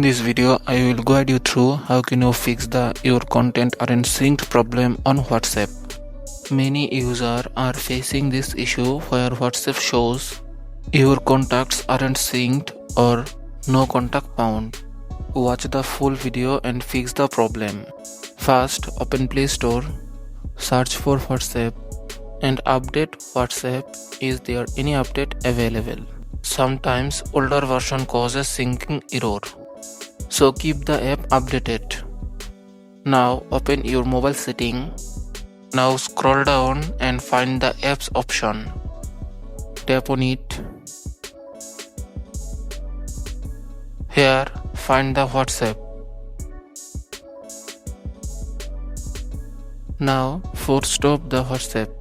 this video, I will guide you through how can you fix the your content aren't synced problem on WhatsApp. Many users are facing this issue where WhatsApp shows your contacts aren't synced or no contact found. Watch the full video and fix the problem. First, open Play Store, search for WhatsApp and update WhatsApp. Is there any update available? Sometimes older version causes syncing error, so keep the app updated. Now open your mobile setting. Now scroll down and find the apps option. Tap on it. Here find the WhatsApp. Now force stop the WhatsApp.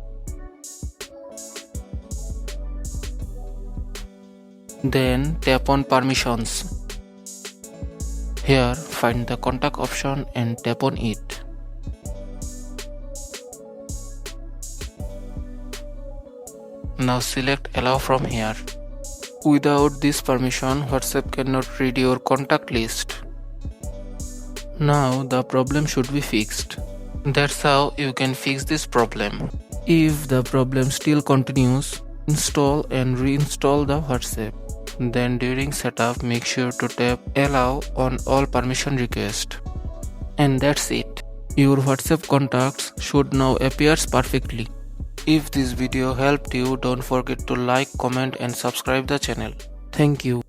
Then tap on permissions. Here find the contact option and tap on it. Now select allow from here. Without this permission, WhatsApp cannot read your contact list. Now the problem should be fixed. That's how you can fix this problem. If the problem still continues, install and reinstall the WhatsApp. Then during setup, make sure to tap allow on all permission requests. And that's it. Your WhatsApp contacts should now appear perfectly. If this video helped you, don't forget to like, comment and subscribe the channel. Thank you.